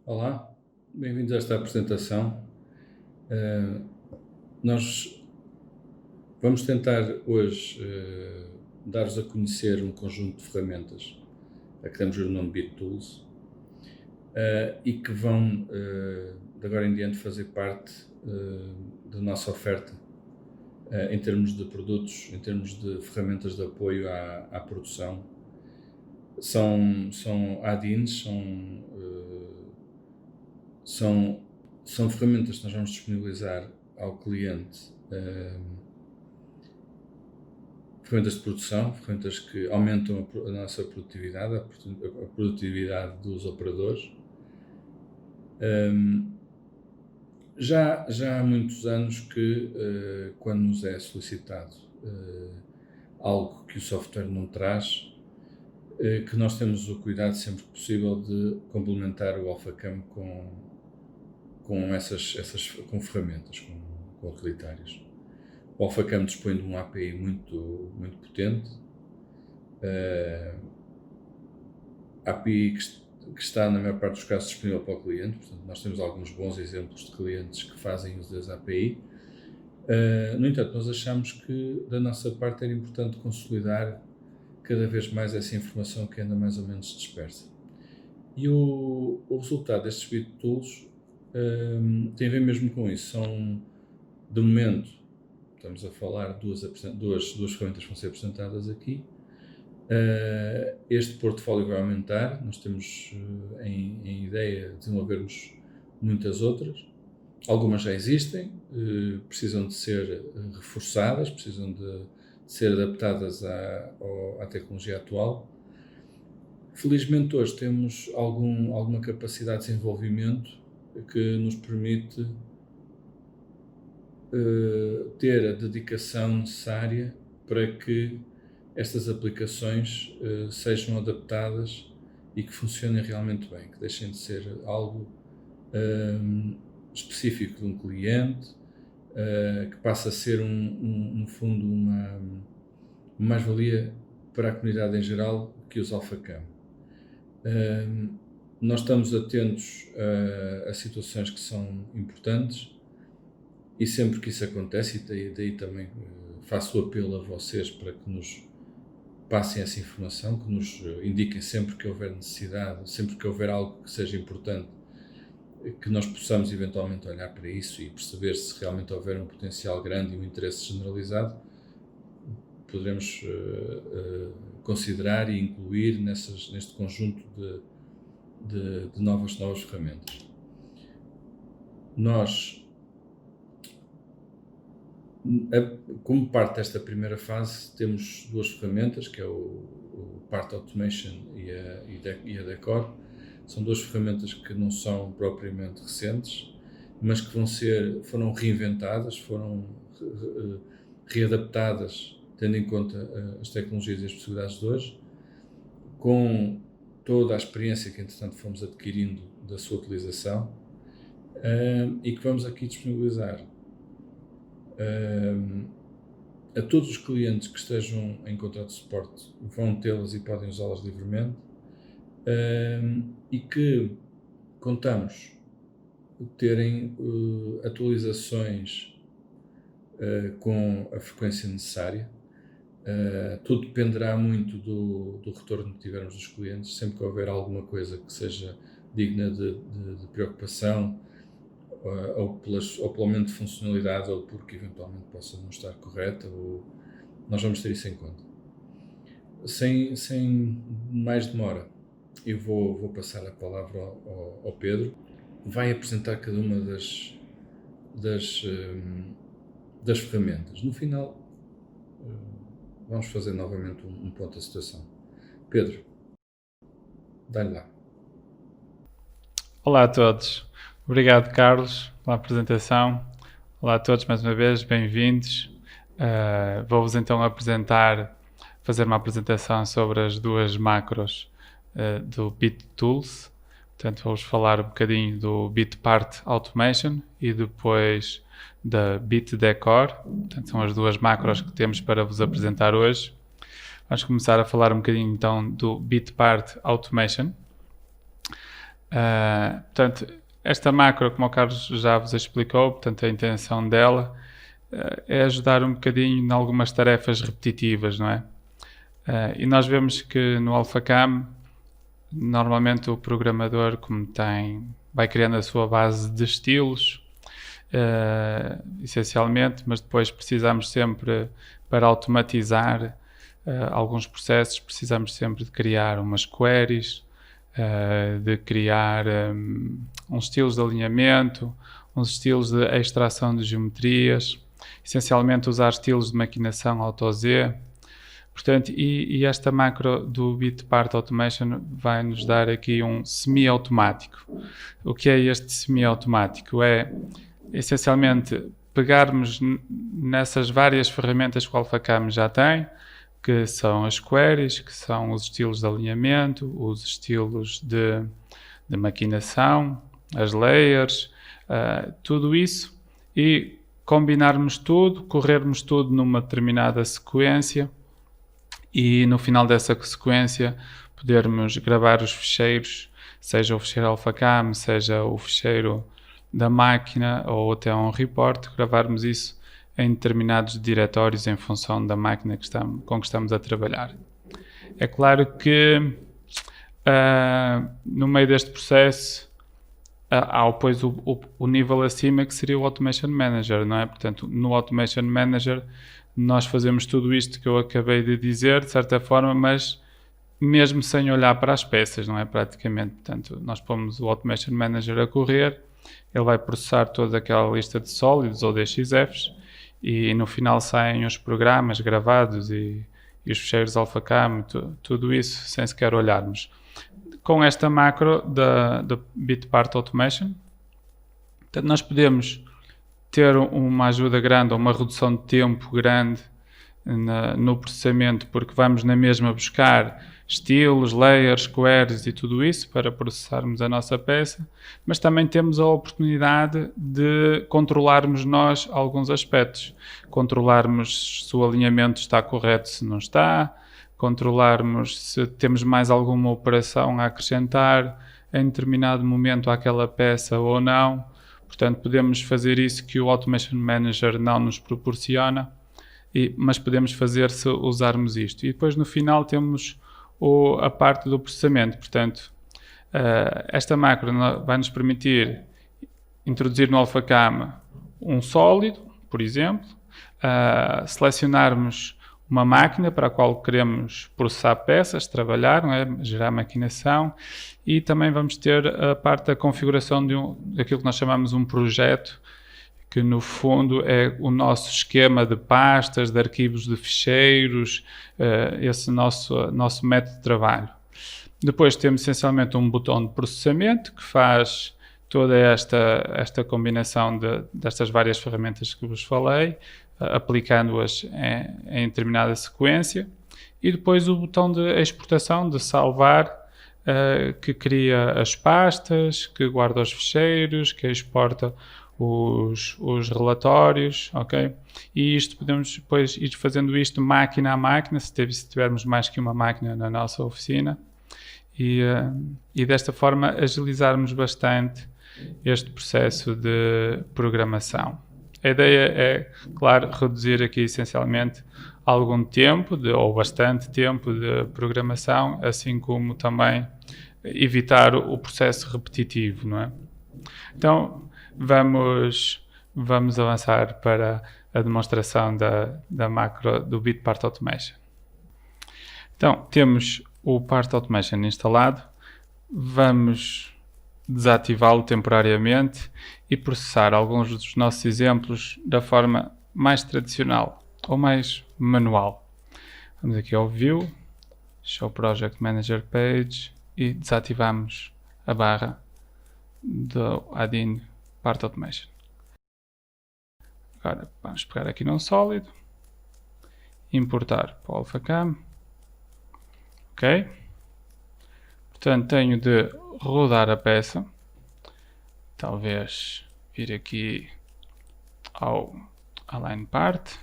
Olá, bem-vindos a esta apresentação. Eh, Nós vamos tentar hoje dar-vos a conhecer um conjunto de ferramentas a que damos o nome BitTools e que vão, de agora em diante, fazer parte da nossa oferta em termos de produtos, em termos de ferramentas de apoio à produção. São add-ins, são, são ferramentas que nós vamos disponibilizar ao cliente, ferramentas de produção, ferramentas que aumentam a nossa produtividade, a produtividade dos operadores. Já há muitos anos que, quando nos é solicitado algo que o software não traz, que nós temos o cuidado sempre que possível de complementar o AlphaCam com ferramentas, com utilitários. O AlphaCam dispõe de um API muito potente, API que está, na maior parte dos casos, disponível para o cliente. Portanto, nós temos alguns bons exemplos de clientes que fazem uso dessa API. No entanto, nós achamos que, da nossa parte, era importante consolidar cada vez mais essa informação que anda mais ou menos dispersa. E o resultado destes BitTools tem a ver mesmo com isso. São, de momento, estamos a falar duas ferramentas que vão ser apresentadas aqui. Este portfólio vai aumentar. Nós temos em ideia desenvolvermos muitas outras. Algumas já existem, precisam de ser reforçadas, precisam de ser adaptadas à tecnologia atual. Felizmente hoje temos alguma capacidade de desenvolvimento que nos permite ter a dedicação necessária para que estas aplicações sejam adaptadas e que funcionem realmente bem, que deixem de ser algo específico de um cliente, que passa a ser, no fundo, uma mais-valia para a comunidade em geral que usa AlphaCam. Nós estamos atentos a situações que são importantes e sempre que isso acontece, e daí também faço o apelo a vocês para que nos passem essa informação, que nos indiquem sempre que houver necessidade, sempre que houver algo que seja importante, que nós possamos eventualmente olhar para isso e perceber se realmente houver um potencial grande e um interesse generalizado, poderemos considerar e incluir neste conjunto de novas ferramentas. Nós, como parte desta primeira fase, temos duas ferramentas, que é o Part Automation e a Decor. São duas ferramentas que não são propriamente recentes, mas que foram reinventadas, foram readaptadas, tendo em conta as tecnologias e as possibilidades de hoje, com toda a experiência que, entretanto, fomos adquirindo da sua utilização, e que vamos aqui disponibilizar a todos os clientes que estejam em contrato de suporte. Vão tê-las e podem usá-las livremente, e que contamos terem atualizações com a frequência necessária. Tudo dependerá muito do retorno que tivermos dos clientes. Sempre que houver alguma coisa que seja digna de preocupação, ou pelo aumento de funcionalidade, ou porque eventualmente possa não estar correta, nós vamos ter isso em conta. Sem mais demora, eu vou passar a palavra ao Pedro. Vai apresentar cada uma das ferramentas. No final, vamos fazer novamente um ponto da situação. Pedro, dá-lhe lá. Olá a todos. Obrigado, Carlos, pela apresentação. Olá a todos mais uma vez, bem-vindos. Vou-vos então fazer uma apresentação sobre as duas macros do BitTools. Portanto, vou-vos falar um bocadinho do BitPart Automation e depois da BitDecor. Portanto, são as duas macros que temos para vos apresentar hoje. Vamos começar a falar um bocadinho então do BitPart Automation. Portanto, esta macro, como o Carlos já vos explicou, portanto, a intenção dela é ajudar um bocadinho em algumas tarefas repetitivas, não é? E nós vemos que no AlphaCam, normalmente o programador, como vai criando a sua base de estilos, essencialmente, mas depois precisamos sempre, para automatizar alguns processos, precisamos sempre de criar umas queries, de criar uns estilos de alinhamento, uns estilos de extração de geometrias, essencialmente usar estilos de maquinação AutoZ. Portanto, e esta macro do Bitpart Automation vai nos dar aqui um semi-automático. O que é este semi-automático? É, essencialmente, pegarmos nessas várias ferramentas que o AlphaCam já tem, que são as queries, que são os estilos de alinhamento, os estilos de maquinação, as layers, tudo isso, e combinarmos tudo, corrermos tudo numa determinada sequência, e no final dessa sequência podermos gravar os ficheiros, seja o ficheiro AlphaCam, seja o ficheiro da máquina ou até um report, gravarmos isso em determinados diretórios em função da máquina com que estamos a trabalhar. É claro que no meio deste processo há depois o nível acima, que seria o Automation Manager, não é? Portanto, no Automation Manager nós fazemos tudo isto que eu acabei de dizer, de certa forma, mas mesmo sem olhar para as peças, não é? Praticamente. Portanto, nós pomos o Automation Manager a correr, ele vai processar toda aquela lista de sólidos ou DXFs e no final saem os programas gravados e os ficheiros AlphaCam, tudo isso sem sequer olharmos. Com esta macro da Bitpart Automation, portanto, nós podemos ter uma ajuda grande ou uma redução de tempo grande no processamento, porque vamos na mesma buscar estilos, layers, queries e tudo isso para processarmos a nossa peça, mas também temos a oportunidade de controlarmos nós alguns aspectos, controlarmos se o alinhamento está correto, se não está, controlarmos se temos mais alguma operação a acrescentar em determinado momento àquela peça ou não. Portanto, podemos fazer isso que o Automation Manager não nos proporciona, mas podemos fazer se usarmos isto. E depois no final temos a parte do processamento. Portanto, esta macro vai nos permitir introduzir no AlphaCam um sólido, por exemplo, selecionarmos uma máquina para a qual queremos processar peças, trabalhar, não é? Gerar maquinação, e também vamos ter a parte da configuração daquilo que nós chamamos um projeto, que no fundo é o nosso esquema de pastas, de arquivos de ficheiros, esse nosso método de trabalho. Depois temos essencialmente um botão de processamento que faz toda esta combinação destas várias ferramentas que vos falei, aplicando-as em determinada sequência, e depois o botão de exportação, de salvar, que cria as pastas, que guarda os ficheiros, que exporta os relatórios, ok? E isto podemos depois ir fazendo isto máquina a máquina, se tivermos mais que uma máquina na nossa oficina, e desta forma agilizarmos bastante este processo de programação. A ideia é, claro, reduzir aqui essencialmente algum tempo, ou bastante tempo de programação, assim como também evitar o processo repetitivo, não é? Então, vamos avançar para a demonstração da macro do Bitpart Automation. Então, temos o Part Automation instalado, vamos desativá-lo temporariamente e processar alguns dos nossos exemplos da forma mais tradicional ou mais manual. Vamos aqui ao View, Show Project Manager Page e desativamos a barra do add-in Part Automation. Agora vamos pegar aqui num sólido, importar para o AlphaCam, ok? Portanto, tenho de rodar a peça, talvez vir aqui ao Align Part,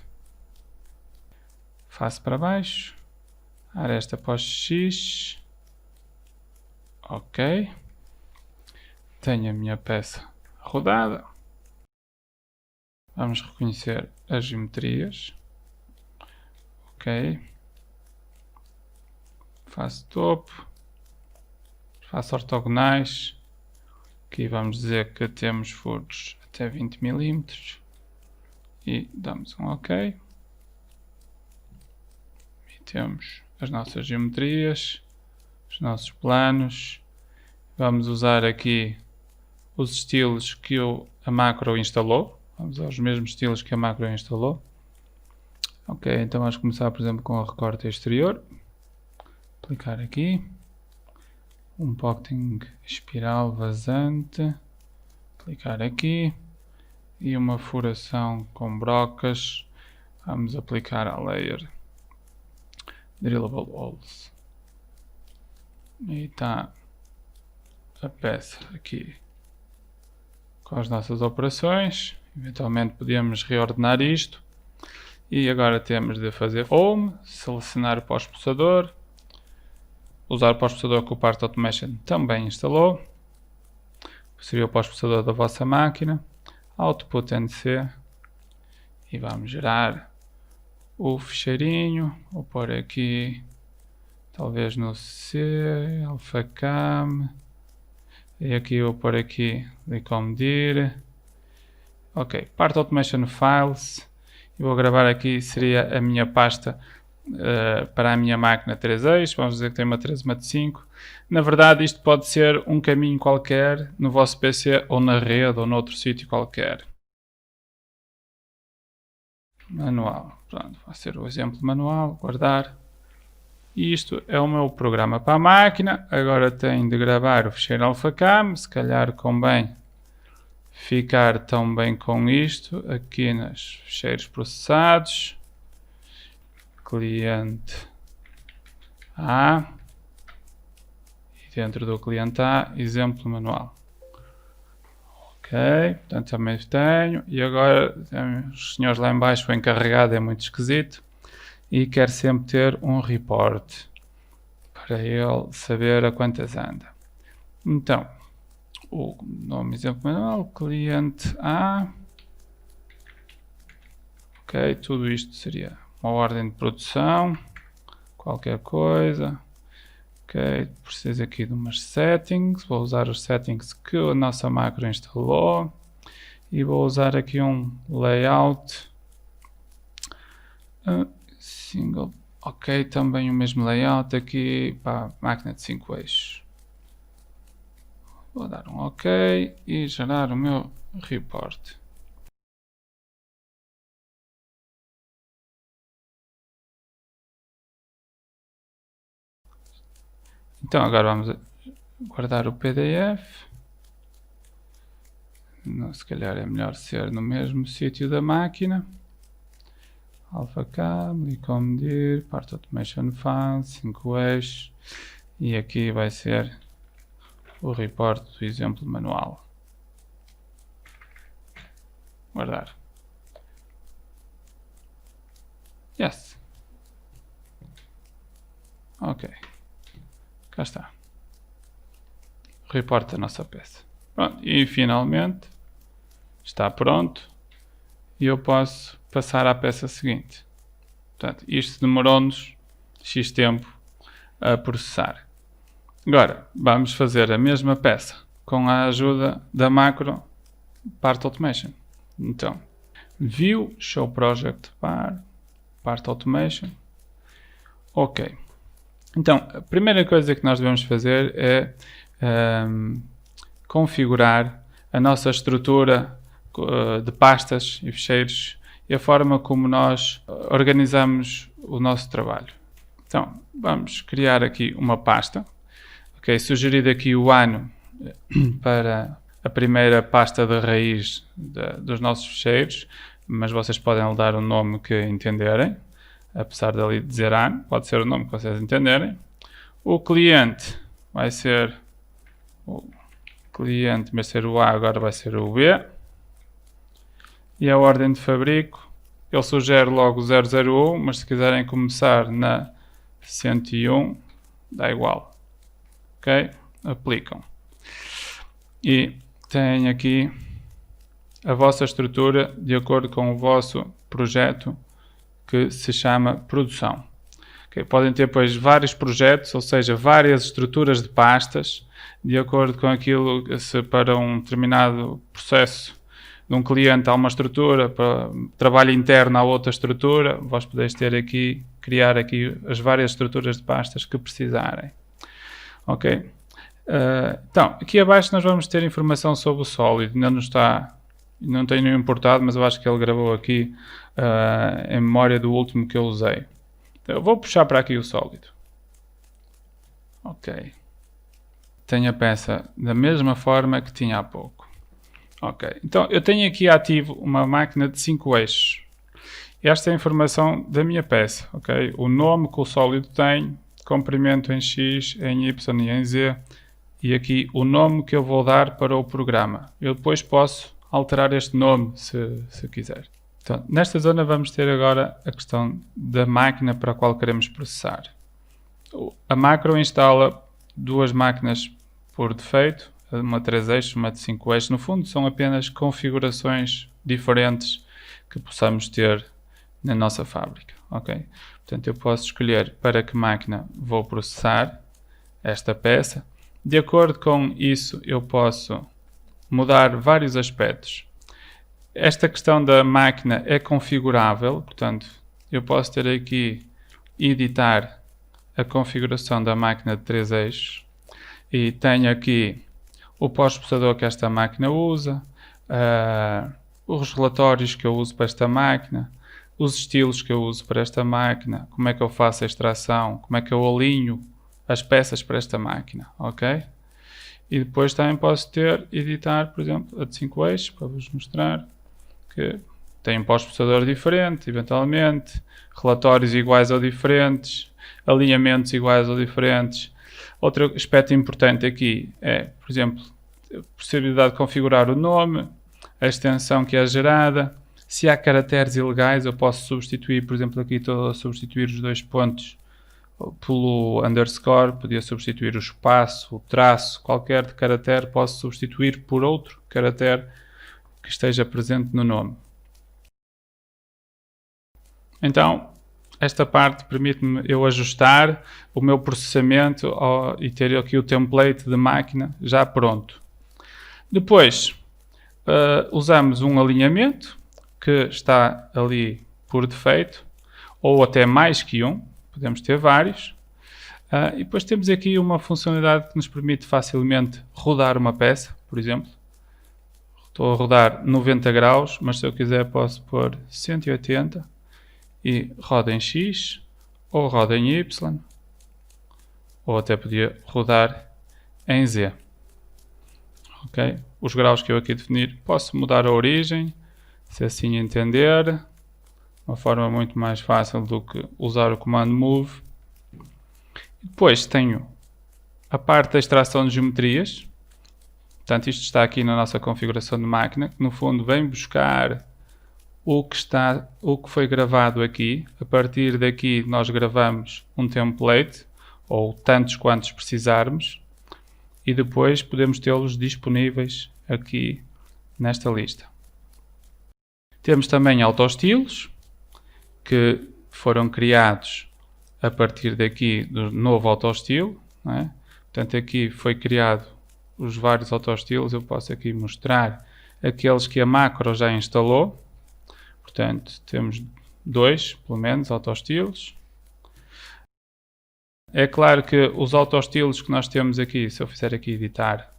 face para baixo, aresta para o X, ok, tenho a minha peça rodada. Vamos reconhecer as geometrias. Ok. Faço topo. Faço ortogonais. Aqui vamos dizer que temos furos até 20 mm. E damos um OK. E temos as nossas geometrias, os nossos planos. Vamos usar aqui os estilos que a macro instalou. Vamos usar os mesmos estilos que a macro instalou. Ok, então vamos começar, por exemplo, com o recorte exterior. Clicar aqui. Um pocketing espiral vazante. Clicar aqui. E uma furação com brocas. Vamos aplicar a layer Drillable Holes. E está a peça aqui com as nossas operações. Eventualmente podemos reordenar isto. E agora temos de fazer Home, selecionar o pós-processador, usar o pós-processador que o Part Automation também instalou. Seria o pós-processador da vossa máquina. Output NC. E vamos gerar o ficheirinho. Vou pôr aqui, talvez no C, AlphaCam. E aqui vou pôr aqui Licomdir. Ok, Part Automation Files. E vou gravar aqui, seria a minha pasta para a minha máquina 3 eixos. Vamos dizer que tem uma 1385. Na verdade, isto pode ser um caminho qualquer no vosso PC, ou na rede, ou noutro sítio qualquer. Manual. Pronto, vai ser o exemplo manual. Guardar. Isto é o meu programa para a máquina. Agora tenho de gravar o ficheiro AlphaCam. Se calhar convém ficar também com isto aqui nos ficheiros processados. Cliente A. E dentro do cliente A, exemplo manual. Ok, portanto também tenho. E agora os senhores lá em baixo, o encarregado é muito esquisito. E quer sempre ter um report para ele saber a quantas anda. Então, o nome exemplo manual, cliente A. Ok, tudo isto seria uma ordem de produção, qualquer coisa. Ok, preciso aqui de umas settings. Vou usar os settings que a nossa macro instalou. E vou usar aqui um layout. Single. Ok, também o mesmo layout aqui para a máquina de 5 eixos. Vou dar um OK e gerar o meu report. Então agora vamos guardar o PDF. Se calhar é melhor ser no mesmo sítio da máquina. AlphaCam, Licomdir, Part Automation File, 5 eixos. E aqui vai ser o report do exemplo manual. Guardar. Yes. Ok. Cá está. Report da nossa peça. Pronto. E finalmente está pronto. E eu posso passar à peça seguinte. Portanto, isto demorou-nos X tempo a processar. Agora, vamos fazer a mesma peça com a ajuda da macro Part Automation. Então, View, Show Project Part Automation. Ok. Então, a primeira coisa que nós devemos fazer é configurar a nossa estrutura de pastas e ficheiros e a forma como nós organizamos o nosso trabalho. Então, vamos criar aqui uma pasta. Ok, sugerido aqui o ano para a primeira pasta de raiz dos nossos ficheiros, mas vocês podem lhe dar o nome que entenderem, apesar de ali dizer ano, pode ser o nome que vocês entenderem. O cliente vai ser o cliente, mas ser o A agora vai ser o B. E a ordem de fabrico, ele sugere logo 001, mas se quiserem começar na 101, dá igual. Ok? Aplicam. e tem aqui a vossa estrutura de acordo com o vosso projeto que se chama produção. Okay. Podem ter depois vários projetos, ou seja, várias estruturas de pastas, de acordo com aquilo, se para um determinado processo de um cliente há uma estrutura, para trabalho interno há outra estrutura, vós podeis ter aqui, criar aqui as várias estruturas de pastas que precisarem. Ok? Então, aqui abaixo nós vamos ter informação sobre o sólido, ainda não está, não tenho importado, mas eu acho que ele gravou aqui em memória do último que eu usei. Então, eu vou puxar para aqui o sólido. Ok. Tenho a peça da mesma forma que tinha há pouco. Ok, então eu tenho aqui ativo uma máquina de 5 eixos. Esta é a informação da minha peça, ok? O nome que o sólido tem, comprimento em X, em Y e em Z, e aqui o nome que eu vou dar para o programa. Eu depois posso alterar este nome se quiser. Então, nesta zona vamos ter agora a questão da máquina para a qual queremos processar. A macro instala duas máquinas por defeito, uma de 3 eixos, uma de 5 eixos. No fundo são apenas configurações diferentes que possamos ter na nossa fábrica, ok? Portanto, eu posso escolher para que máquina vou processar esta peça. De acordo com isso, eu posso mudar vários aspectos. Esta questão da máquina é configurável, portanto, eu posso ter aqui, editar a configuração da máquina de 3 eixos e tenho aqui o pós-processador que esta máquina usa, os relatórios que eu uso para esta máquina, os estilos que eu uso para esta máquina, como é que eu faço a extração, como é que eu alinho as peças para esta máquina, ok? E depois também posso editar, por exemplo, a de 5 eixos, para vos mostrar que tem um pós-processador diferente, eventualmente, relatórios iguais ou diferentes, alinhamentos iguais ou diferentes. Outro aspecto importante aqui é, por exemplo, a possibilidade de configurar o nome, a extensão que é gerada. Se há caracteres ilegais, eu posso substituir, por exemplo, aqui estou a substituir os 2 pontos pelo underscore, podia substituir o espaço, o traço, qualquer caractere posso substituir por outro caractere que esteja presente no nome. Então, esta parte permite-me eu ajustar o meu processamento e ter aqui o template de máquina já pronto. Depois, usamos um alinhamento que está ali por defeito, ou até mais que um, podemos ter vários. E depois temos aqui uma funcionalidade que nos permite facilmente rodar uma peça, por exemplo. Estou a rodar 90 graus, mas se eu quiser posso pôr 180 e roda em X, ou roda em Y, ou até podia rodar em Z. Ok? Os graus que eu aqui definir, posso mudar a origem, se assim entender, uma forma muito mais fácil do que usar o comando move. Depois tenho a parte da extração de geometrias. Portanto, isto está aqui na nossa configuração de máquina, que no fundo vem buscar o que foi gravado aqui. A partir daqui nós gravamos um template, ou tantos quantos precisarmos, e depois podemos tê-los disponíveis aqui nesta lista. Temos também autoestilos, que foram criados a partir daqui do novo autoestilo, não é? Portanto, aqui foi criado os vários autoestilos. Eu posso aqui mostrar aqueles que a macro já instalou. Portanto, temos 2, pelo menos, autoestilos. É claro que os autoestilos que nós temos aqui, se eu fizer aqui editar,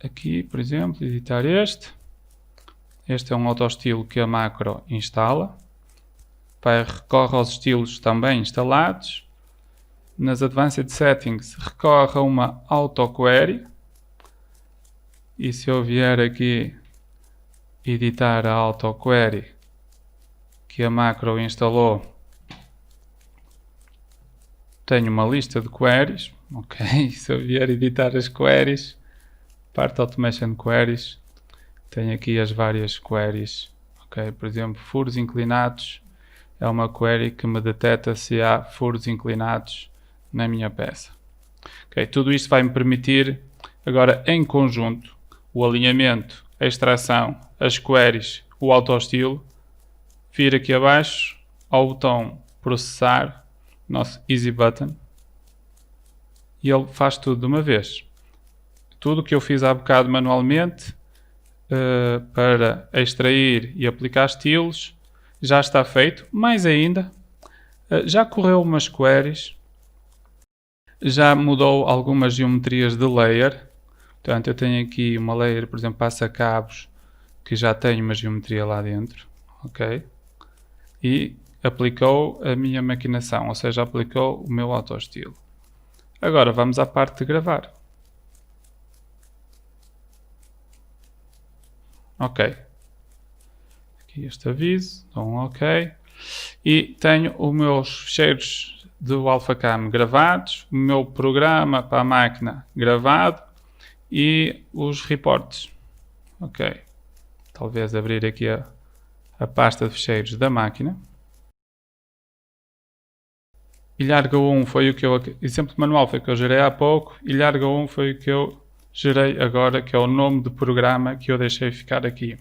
aqui, por exemplo, editar este. Este é um autoestilo que a macro instala. Recorre aos estilos também instalados. Nas Advanced Settings recorre a uma autoquery. E se eu vier aqui editar a autoquery que a macro instalou, tenho uma lista de queries. Ok, se eu vier editar as queries, Part Automation Queries, tenho aqui as várias queries. Ok, por exemplo, furos inclinados é uma query que me detecta se há furos inclinados na minha peça. Ok, tudo isto vai me permitir Agora, em conjunto, o alinhamento, a extração, as queries, o autoestilo, vir aqui abaixo ao botão processar, nosso easy button, e ele faz tudo de uma vez. Tudo o que eu fiz há bocado manualmente para extrair e aplicar estilos já está feito. Mais ainda, já correu umas queries, já mudou algumas geometrias de layer. Portanto, eu tenho aqui uma layer, por exemplo, passa-cabos, que já tem uma geometria lá dentro, ok? E aplicou a minha maquinação, ou seja, aplicou o meu autoestilo. Agora vamos à parte de gravar. Ok. Aqui este aviso, dou um ok. E tenho os meus ficheiros do AlphaCam gravados, o meu programa para a máquina gravado e os reportes. Ok. Talvez abrir aqui a pasta de ficheiros da máquina. Ilharga 1 foi o que eu... Exemplo manual foi o que eu gerei há pouco. Ilharga 1 foi o que eu gerei agora, que é o nome do programa que eu deixei ficar aqui.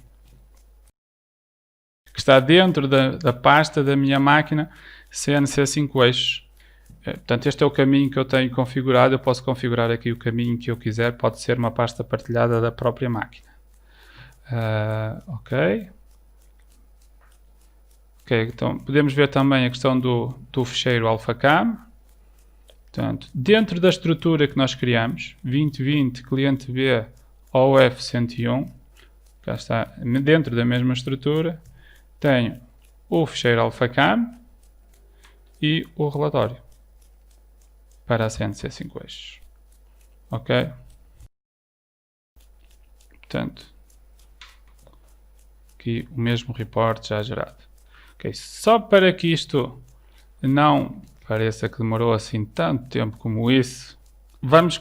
Que está dentro da pasta da minha máquina CNC 5 eixos. Portanto, este é o caminho que eu tenho configurado. Eu posso configurar aqui o caminho que eu quiser. Pode ser uma pasta partilhada da própria máquina. Ok. Ok, então podemos ver também a questão do ficheiro AlphaCam. Portanto, dentro da estrutura que nós criamos, 2020 cliente B OF 101, cá está, dentro da mesma estrutura, tenho o ficheiro AlphaCam e o relatório para a CNC 5 eixos. Ok? Portanto, aqui o mesmo report já gerado. Okay. Só para que isto não pareça que demorou assim tanto tempo como isso, vamos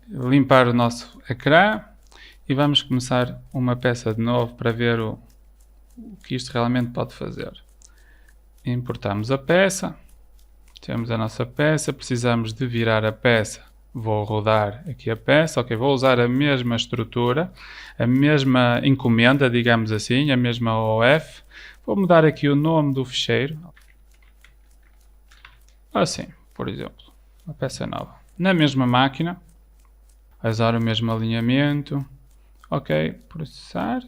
limpar o nosso ecrã e vamos começar uma peça de novo para ver o que isto realmente pode fazer. Importamos a peça, temos a nossa peça, precisamos de virar a peça. Vou rodar aqui a peça, ok, vou usar a mesma estrutura, a mesma encomenda, digamos assim, a mesma OF. Vou mudar aqui o nome do ficheiro. Assim, por exemplo, uma peça nova. Na mesma máquina, vai usar o mesmo alinhamento. Ok, processar.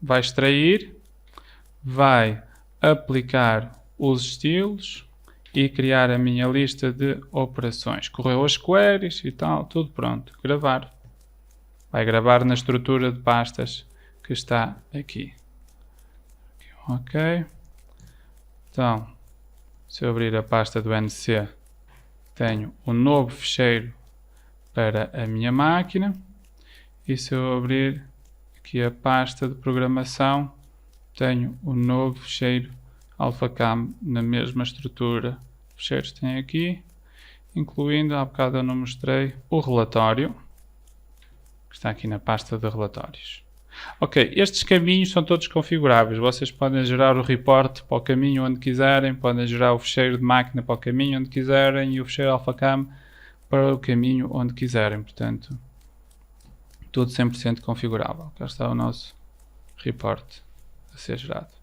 Vai extrair, vai aplicar os estilos e criar a minha lista de operações. Correu as queries e tal, tudo pronto. Gravar. Vai gravar na estrutura de pastas que está aqui. Ok. Então, se eu abrir a pasta do NC, tenho um novo ficheiro para a minha máquina. E se eu abrir aqui a pasta de programação, tenho um novo ficheiro AlphaCam na mesma estrutura. Os ficheiros tem aqui, incluindo, há bocado eu não mostrei, o relatório, que está aqui na pasta de relatórios. Ok, estes caminhos são todos configuráveis. Vocês podem gerar o report para o caminho onde quiserem, podem gerar o ficheiro de máquina para o caminho onde quiserem e o ficheiro AlphaCam para o caminho onde quiserem. Portanto, tudo 100% configurável. Cá está o nosso report a ser gerado.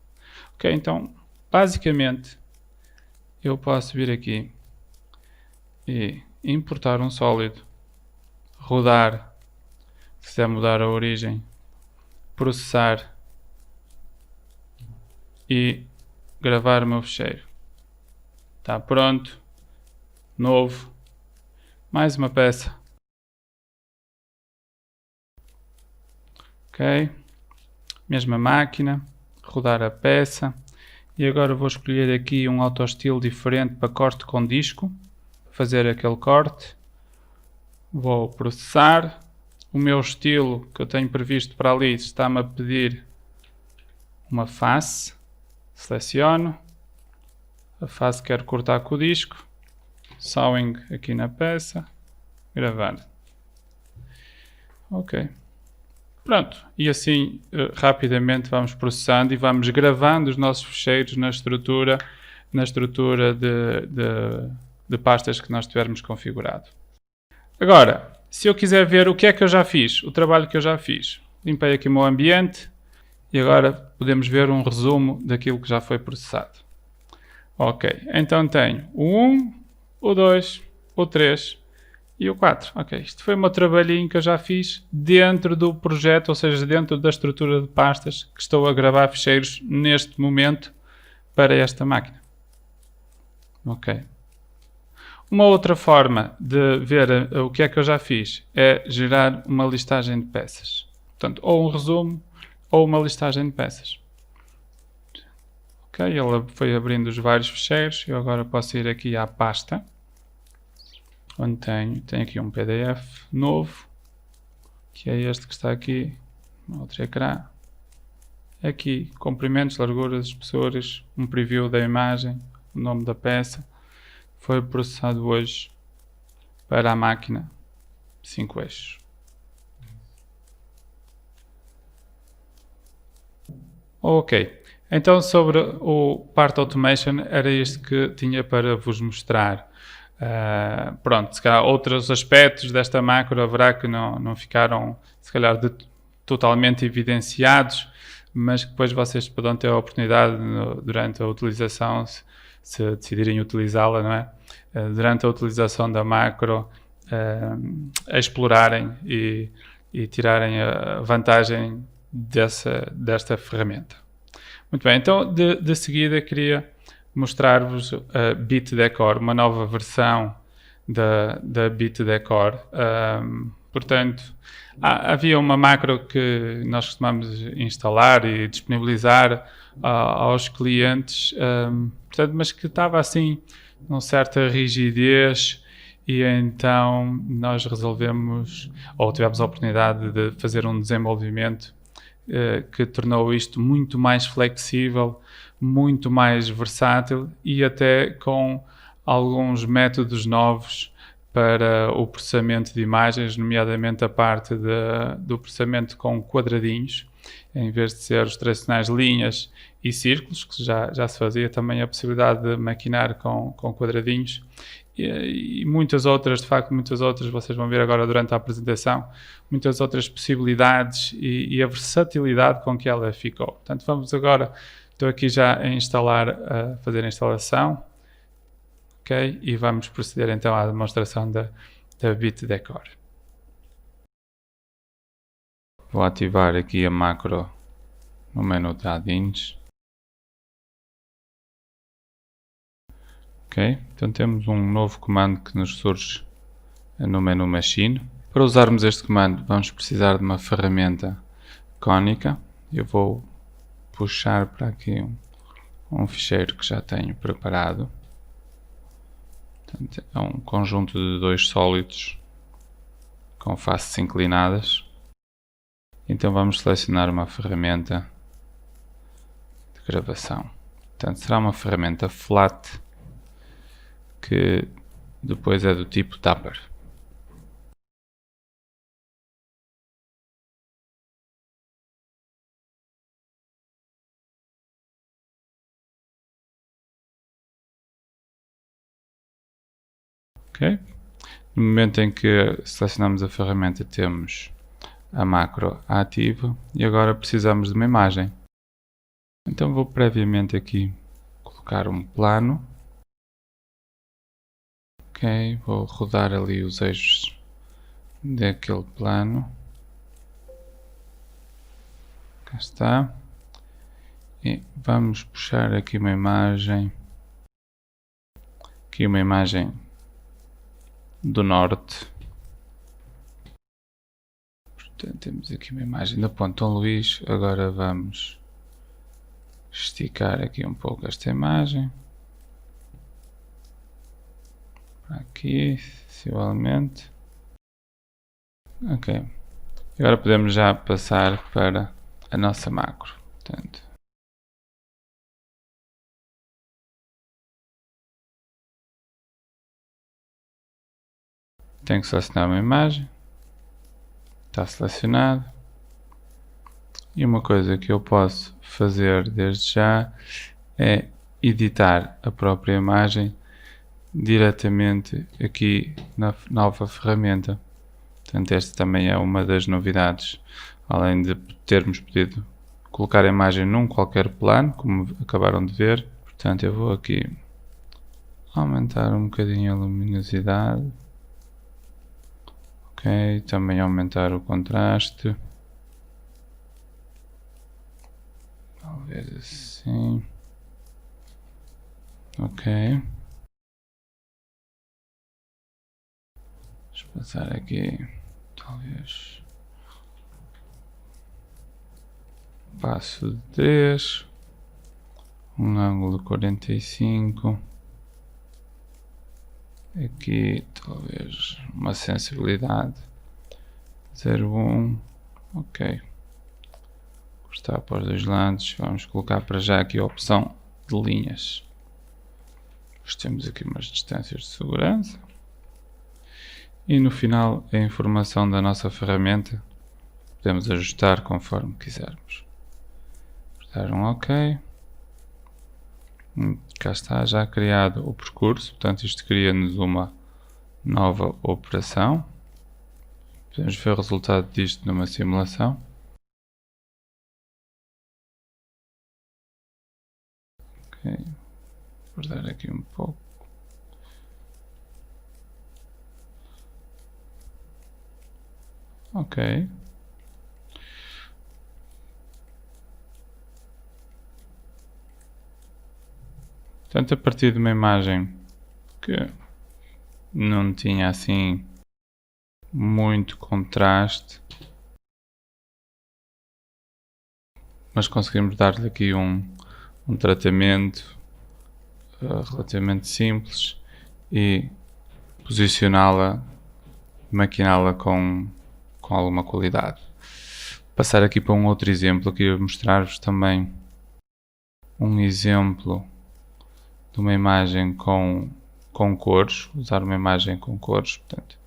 Ok, então, basicamente, eu posso vir aqui e importar um sólido, rodar, se quiser mudar a origem, processar e gravar o meu ficheiro. Está pronto. Novo. Mais uma peça. Ok. Mesma máquina. Rodar a peça. E agora vou escolher aqui um autoestilo diferente para corte com disco. Fazer aquele corte. Vou processar. O meu estilo que eu tenho previsto para ali está-me a pedir uma face. Seleciono. A face que quero cortar com o disco. Sawing aqui na peça. Gravar. Ok. Pronto. E assim rapidamente vamos processando e vamos gravando os nossos ficheiros na estrutura de pastas que nós tivermos configurado. Agora, se eu quiser ver o que é que eu já fiz, o trabalho que eu já fiz, limpei aqui o meu ambiente e agora podemos ver um resumo daquilo que já foi processado. Ok, então tenho o 1, o 2, o 3 e o 4. Ok, isto foi o meu trabalhinho que eu já fiz dentro do projeto, ou seja, dentro da estrutura de pastas que estou a gravar ficheiros neste momento para esta máquina. Ok. Uma outra forma de ver o que é que eu já fiz é gerar uma listagem de peças. Portanto, ou um resumo ou uma listagem de peças. Ok, ele foi abrindo os vários ficheiros. Eu agora posso ir aqui à pasta, onde tenho aqui um PDF novo, que é este que está aqui, no outro ecrã. Aqui, comprimentos, larguras, espessuras, um preview da imagem, o nome da peça. Foi processado hoje para a máquina 5 eixos. Ok, então sobre o Part Automation era isto que tinha para vos mostrar. Pronto, se calhar outros aspectos desta macro haverá que não ficaram se calhar totalmente evidenciados, mas que depois vocês poderão ter a oportunidade durante a utilização, se decidirem utilizá-la, não é? Durante a utilização da macro, a explorarem e tirarem a vantagem desta ferramenta. Muito bem, então de seguida queria mostrar-vos a BitDecor, uma nova versão da BitDecor. Portanto, havia uma macro que nós costumamos instalar e disponibilizar aos clientes, portanto, mas que estava assim, com certa rigidez, e então nós resolvemos, ou tivemos a oportunidade de fazer um desenvolvimento que tornou isto muito mais flexível, muito mais versátil e até com alguns métodos novos para o processamento de imagens, nomeadamente a parte do processamento com quadradinhos, em vez de ser os tradicionais linhas e círculos, que já se fazia, também a possibilidade de maquinar com quadradinhos e muitas outras, de facto, muitas outras, vocês vão ver agora durante a apresentação, muitas outras possibilidades e a versatilidade com que ela ficou. Portanto, vamos agora, estou aqui já a fazer a instalação, ok? E vamos proceder então à demonstração da BitDecor. Vou ativar aqui a macro no menu de add-ins. Ok, então temos um novo comando que nos surge no menu Machine. Para usarmos este comando vamos precisar de uma ferramenta cónica. Eu vou puxar para aqui um ficheiro que já tenho preparado. Portanto, é um conjunto de dois sólidos com faces inclinadas. Então vamos selecionar uma ferramenta de gravação. Portanto, será uma ferramenta flat que depois é do tipo Tupper. Ok? No momento em que selecionamos a ferramenta, temos a macro ativa e agora precisamos de uma imagem. Então vou previamente aqui colocar um plano. Ok, vou rodar ali os eixos daquele plano. Cá está. E vamos puxar aqui uma imagem. Aqui uma imagem do norte. Portanto, temos aqui uma imagem da Ponte Dom Luís. Agora vamos esticar aqui um pouco esta imagem. Aqui, sensivelmente. Ok. Agora podemos já passar para a nossa macro. Portanto, tenho que selecionar uma imagem. Está selecionado. E uma coisa que eu posso fazer desde já é editar a própria imagem diretamente aqui na nova ferramenta Portanto, esta também é uma das novidades, além de termos podido colocar a imagem num qualquer plano, como acabaram de ver. Portanto, eu vou aqui aumentar um bocadinho a luminosidade. Ok, também aumentar o contraste. Talvez assim. Ok. Vamos passar aqui, talvez. Passo de 3. Um ângulo de 45. Aqui talvez uma sensibilidade 0,1. Ok. Cortar para os dois lados. Vamos colocar para já aqui a opção de linhas. Temos aqui umas distâncias de segurança. E no final a informação da nossa ferramenta. Podemos ajustar conforme quisermos. Dar um OK. Cá está já criado o percurso, portanto isto cria-nos uma nova operação. Podemos ver o resultado disto numa simulação. Ok, vou dar aqui um pouco. Ok. Portanto, a partir de uma imagem que não tinha assim muito contraste, mas conseguimos dar-lhe aqui um tratamento relativamente simples e posicioná-la, maquiná-la com alguma qualidade. Passar aqui para um outro exemplo, aqui eu mostrar-vos também um exemplo de uma imagem com cores, usar uma imagem com cores, portanto,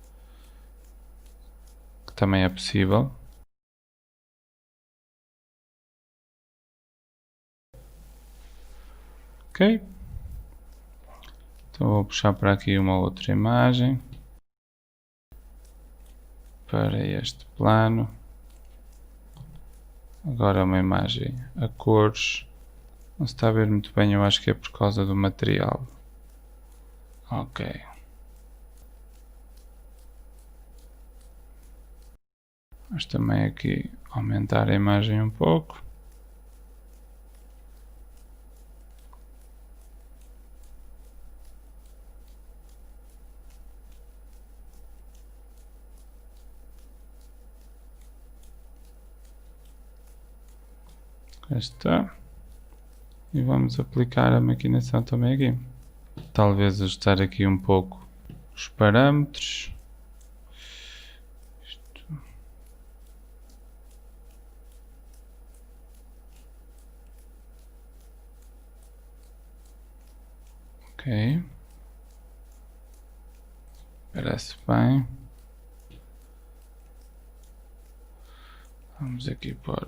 que também é possível. Ok. Então vou puxar para aqui uma outra imagem, para este plano. Agora uma imagem a cores. Não se está a ver muito bem, eu acho que é por causa do material. Ok. Vamos também aqui aumentar a imagem um pouco. Cá está. E vamos aplicar a maquinação também aqui. Talvez ajustar aqui um pouco os parâmetros. Ok. Parece bem. Vamos aqui pôr.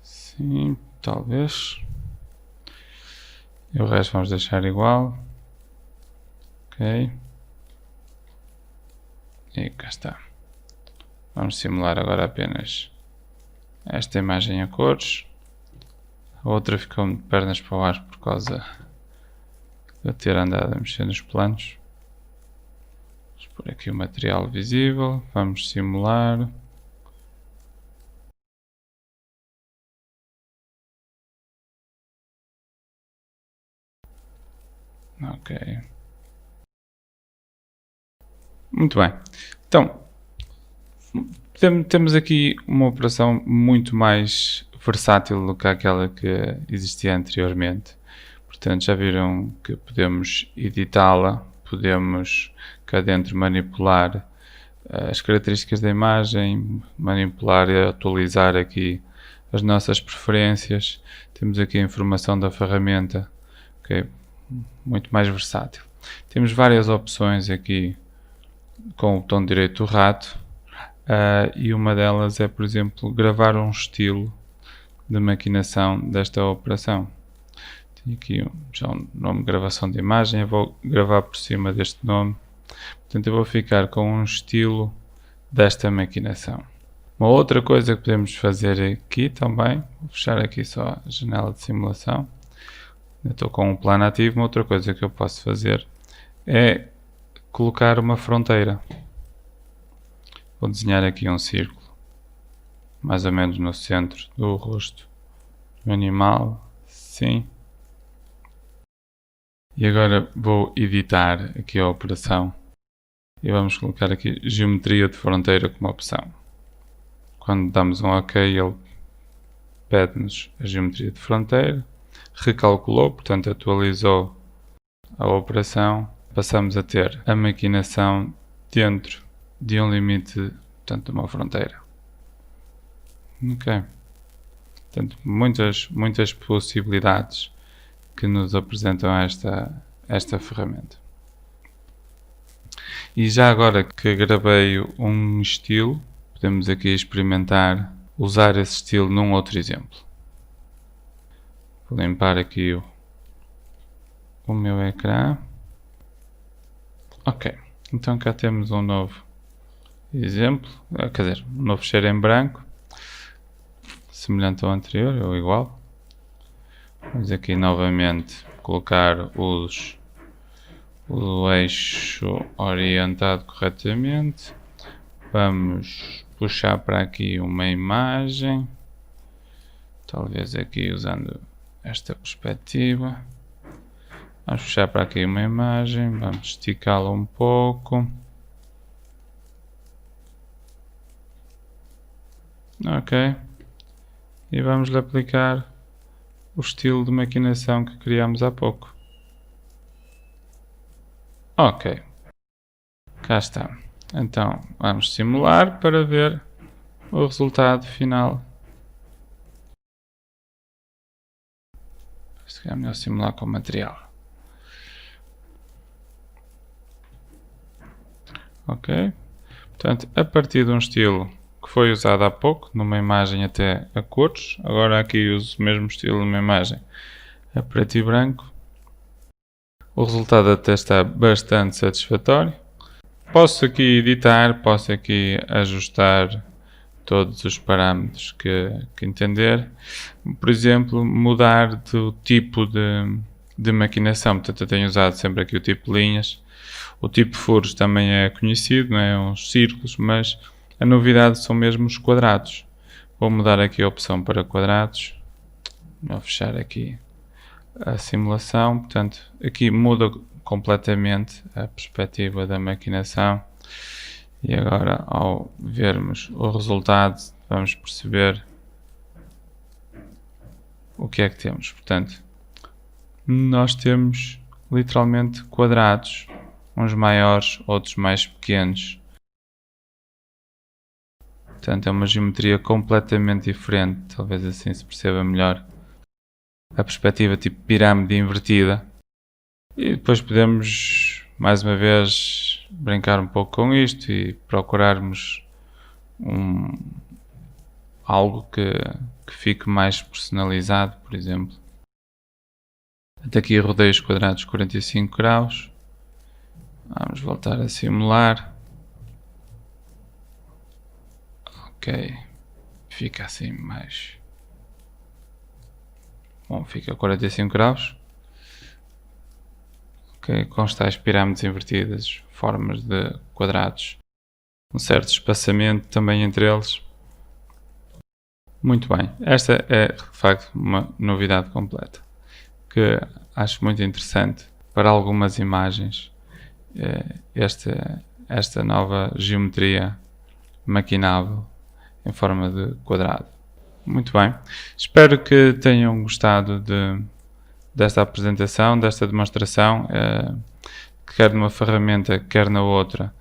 Sim, talvez. E o resto vamos deixar igual. Ok. E cá está. Vamos simular agora apenas esta imagem a cores. A outra ficou de pernas para o ar por causa de eu ter andado a mexer nos planos. Vamos pôr aqui o material visível. Vamos simular. Ok. Muito bem. Então, temos aqui uma operação muito mais versátil do que aquela que existia anteriormente. Portanto, já viram que podemos editá-la, podemos cá dentro manipular as características da imagem, manipular e atualizar aqui as nossas preferências. Temos aqui a informação da ferramenta, okay? Muito mais versátil. Temos várias opções aqui com o botão direito do rato, e uma delas é, por exemplo, gravar um estilo de maquinação desta operação. Tenho aqui já um nome de gravação de imagem, eu vou gravar por cima deste nome. Portanto, eu vou ficar com um estilo desta maquinação. Uma outra coisa que podemos fazer aqui também, vou fechar aqui só a janela de simulação. Eu estou com um plano ativo. Uma outra coisa que eu posso fazer é colocar uma fronteira. Vou desenhar aqui um círculo, mais ou menos no centro do rosto do animal, sim. E agora vou editar aqui a operação e vamos colocar aqui geometria de fronteira como opção. Quando damos um OK, ele pede-nos a geometria de fronteira, recalculou, portanto atualizou a operação. Passamos a ter a maquinação dentro de um limite, portanto, de uma fronteira. Ok. Portanto, muitas possibilidades que nos apresentam esta ferramenta. E já agora que gravei um estilo, podemos aqui experimentar usar esse estilo num outro exemplo. Vou limpar aqui o meu ecrã. Ok, então cá temos um novo exemplo, quer dizer, um novo fecheiro em branco, semelhante ao anterior, ou igual. Vamos aqui novamente colocar o eixo orientado corretamente. Vamos puxar para aqui uma imagem, talvez aqui usando esta perspectiva. Vamos puxar para aqui uma imagem, vamos esticá-la um pouco. Ok. E vamos lhe aplicar o estilo de maquinação que criamos há pouco. Ok. Cá está. Então, vamos simular para ver o resultado final. Se calhar é melhor simular com material. Ok. Portanto, a partir de um estilo que foi usado há pouco, numa imagem até a cores, agora aqui uso o mesmo estilo numa imagem a preto e branco. O resultado até está bastante satisfatório. Posso aqui editar, posso aqui ajustar todos os parâmetros que entender. Por exemplo, mudar do tipo de maquinação. Portanto, eu tenho usado sempre aqui o tipo de linhas. O tipo de furos também é conhecido, não é? Uns círculos, mas a novidade são mesmo os quadrados. Vou mudar aqui a opção para quadrados. Vou fechar aqui a simulação. Portanto, aqui muda completamente a perspectiva da maquinação. E agora, ao vermos o resultado, vamos perceber o que é que temos. Portanto, nós temos literalmente quadrados, uns maiores, outros mais pequenos. Portanto, é uma geometria completamente diferente, talvez assim se perceba melhor a perspectiva tipo pirâmide invertida. E depois podemos, mais uma vez, brincar um pouco com isto e procurarmos algo que fique mais personalizado, por exemplo. Até aqui rodei os quadrados 45 graus. Vamos voltar a simular. Ok. Fica assim mais... Bom, fica 45 graus. Ok, com as tais pirâmides invertidas, formas de quadrados. Um certo espaçamento também entre eles. Muito bem. Esta é, de facto, uma novidade completa. Que acho muito interessante para algumas imagens. Esta nova geometria maquinável em forma de quadrado. Muito bem. Espero que tenham gostado desta apresentação, desta demonstração, quer numa ferramenta, quer na outra.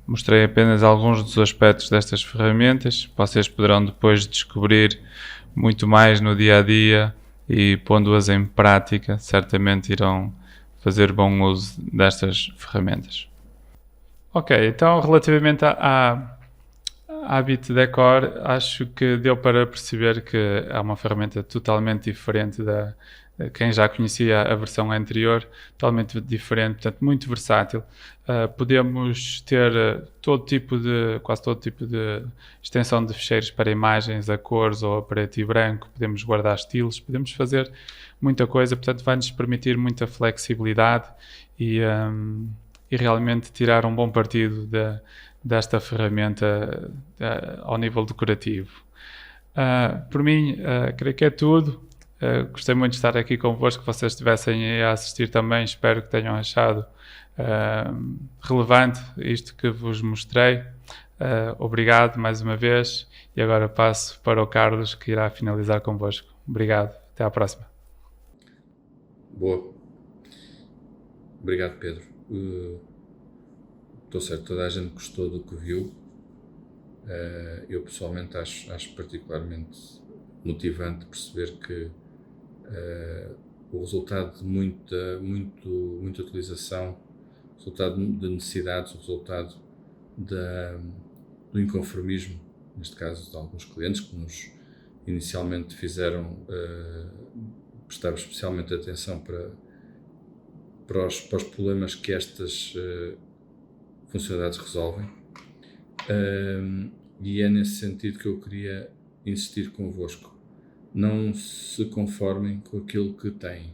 Mostrei apenas alguns dos aspectos destas ferramentas. Vocês poderão depois descobrir muito mais no dia a dia e pondo-as em prática, certamente irão fazer bom uso destas ferramentas. Ok, então relativamente à BitDecor, acho que deu para perceber que é uma ferramenta totalmente diferente da quem já conhecia a versão anterior, totalmente diferente, portanto muito versátil. Podemos ter quase todo tipo de extensão de ficheiros para imagens a cores ou a preto e branco, podemos guardar estilos, podemos fazer muita coisa, portanto vai-nos permitir muita flexibilidade e realmente tirar um bom partido desta ferramenta ao nível decorativo. Por mim, creio que é tudo. Gostei muito de estar aqui convosco, que vocês estivessem a assistir também, espero que tenham achado relevante isto que vos mostrei. Obrigado mais uma vez e agora passo para o Carlos, que irá finalizar convosco. Obrigado, até à próxima. Boa. Obrigado, Pedro. Estou certo, toda a gente gostou do que viu. Eu pessoalmente acho particularmente motivante perceber que o resultado de muita utilização, o resultado de necessidades, o resultado do inconformismo, neste caso de alguns clientes que nos inicialmente fizeram prestar especialmente atenção para os problemas que estas funcionalidades resolvem, e é nesse sentido que eu queria insistir convosco. Não se conformem com aquilo que têm.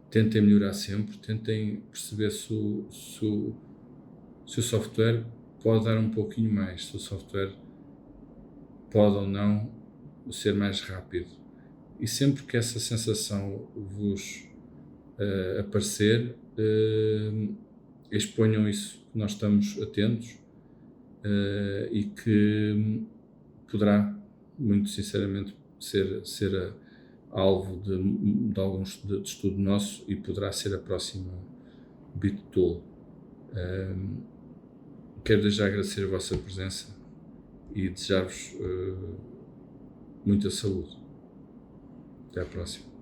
Tentem melhorar sempre, tentem perceber se o software pode dar um pouquinho mais, se o software pode ou não ser mais rápido. E sempre que essa sensação vos aparecer, exponham isso, que nós estamos atentos, e que poderá, muito sinceramente, ser alvo de alguns de estudo nosso e poderá ser a próxima BitTool. Quero desde já agradecer a vossa presença e desejar-vos muita saúde. Até à próxima.